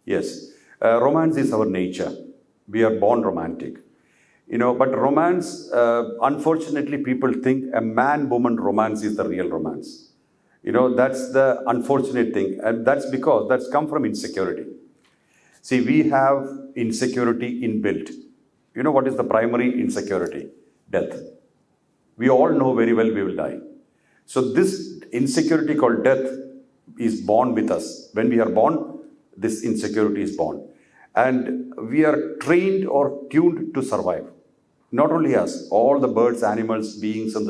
Yes. Romance is our nature. We are born romantic. But romance, unfortunately, people think a man-woman romance is the real romance. That's the unfortunate thing. And that's because that's come from insecurity. See, we have insecurity inbuilt. What is the primary insecurity? Death. We all know very well we will die. So this insecurity called death is born with us. When we are born, this insecurity is born. And we are trained or tuned to survive. Not only us, all the birds, animals, beings, and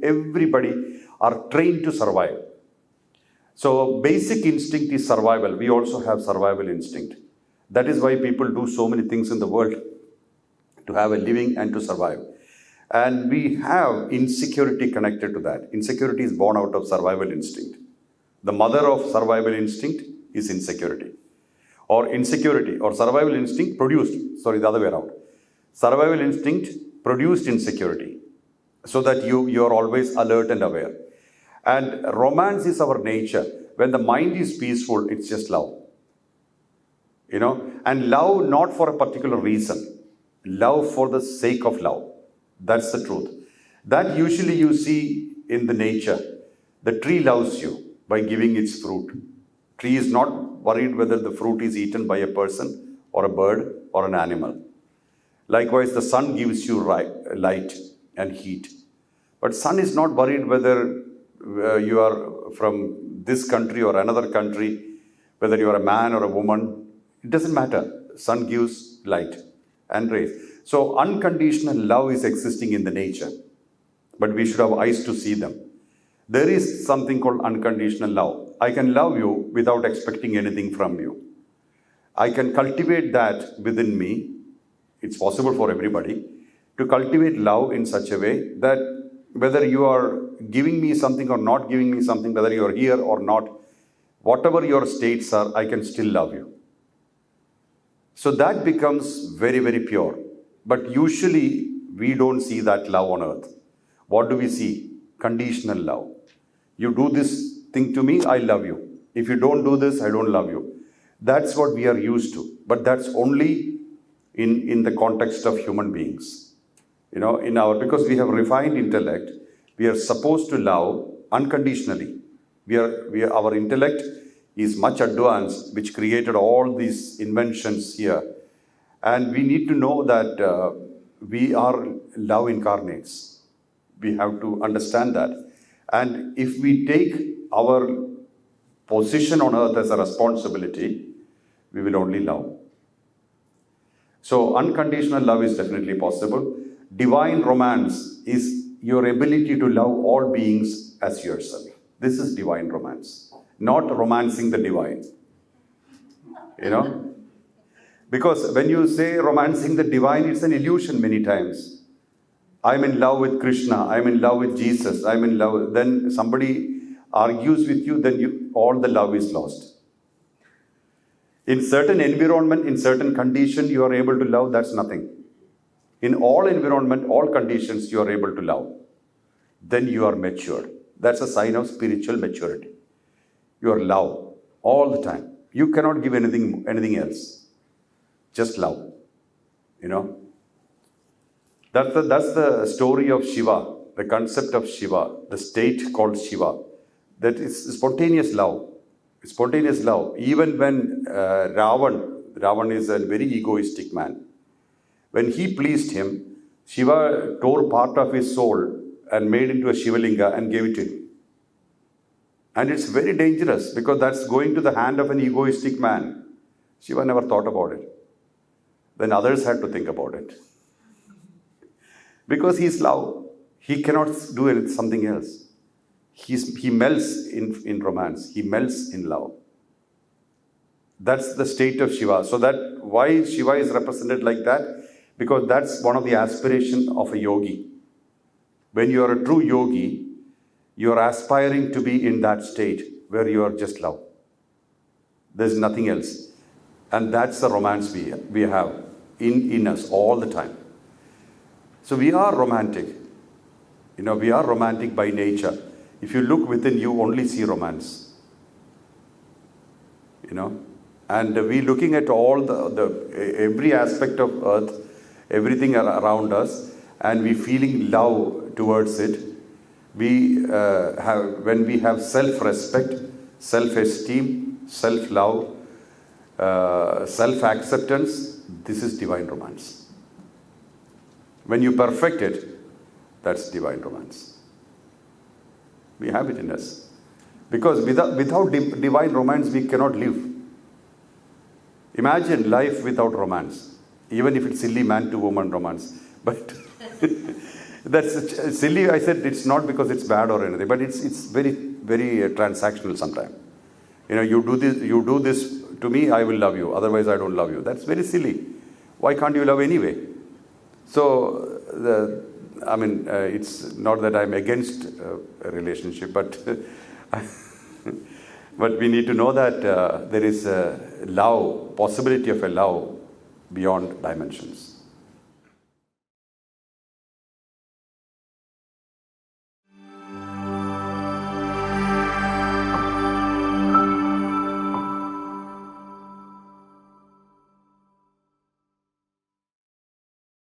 everybody are trained to survive. So basic instinct is survival. We also have survival instinct. That is why people do so many things in the world to have a living and to survive. And we have insecurity connected to that. Insecurity is born out of survival instinct. The mother of survival instinct is insecurity. Or insecurity or survival instinct produced, the other way around. Survival instinct produced insecurity so that you are always alert and aware. And romance is our nature. When the mind is peaceful, it's just love. And love not for a particular reason. Love for the sake of love. That's the truth. That usually you see in the nature. The tree loves you by giving its fruit. Tree is not worried whether the fruit is eaten by a person or a bird or an animal. Likewise, the sun gives you light and heat. But sun is not worried whether you are from this country or another country, whether you are a man or a woman. It doesn't matter. Sun gives light and rays. So unconditional love is existing in the nature. But we should have eyes to see them. There is something called unconditional love. I can love you without expecting anything from you. I can cultivate that within me. It's possible for everybody to cultivate love in such a way that whether you are giving me something or not giving me something, whether you are here or not, whatever your states are, I can still love you. So that becomes very, very pure. But usually we don't see that love on earth. What do we see? Conditional love. You do this thing to me, I love you. If you don't do this, I don't love you. That's what we are used to. But that's only in the context of human beings. Because we have refined intellect, we are supposed to love unconditionally. Our intellect is much advanced, which created all these inventions here. And we need to know that we are love incarnates. We have to understand that. And if we take our position on earth as a responsibility, we will only love. So unconditional love is definitely possible. Divine romance is your ability to love all beings as yourself. This is divine romance, not romancing the divine. Because when you say romancing the divine, it's an illusion many times. I'm in love with Krishna, I'm in love with Jesus, I'm in love. Then somebody argues with you, then all the love is lost. In certain environment, in certain condition, you are able to love, that's nothing. In all environment, all conditions, you are able to love. Then you are matured. That's a sign of spiritual maturity. You are love all the time. You cannot give anything else. Just love. That's the story of Shiva, the concept of Shiva, the state called Shiva. That is spontaneous love. Spontaneous love. Even when Ravan is a very egoistic man. When he pleased him, Shiva tore part of his soul and made into a Shivalinga and gave it to him. And it's very dangerous because that's going to the hand of an egoistic man. Shiva never thought about it. Then others had to think about it. Because he's love. He cannot do something else. He melts in romance. He melts in love. That's the state of Shiva. So that why Shiva is represented like that? Because that's one of the aspirations of a yogi. When you are a true yogi, you are aspiring to be in that state where you are just love. There's nothing else. And that's the romance we have in us all the time. So we are romantic. We are romantic by nature. If you look within, you only see romance. And we looking at all every aspect of earth, everything around us, and we feeling love towards it. When we have self-respect, self-esteem, self-love, self-acceptance, this is divine romance. When you perfect it, that's divine romance. We have it in us. Because without divine romance, we cannot live. Imagine life without romance, even if it's silly man to woman romance. But that's silly. I said it's not because it's bad or anything, but it's very, very transactional sometimes. You do this to me, I will love you. Otherwise, I don't love you. That's very silly. Why can't you love anyway? So, it's not that I'm against a relationship, but but we need to know that there is a love, possibility of a love beyond dimensions.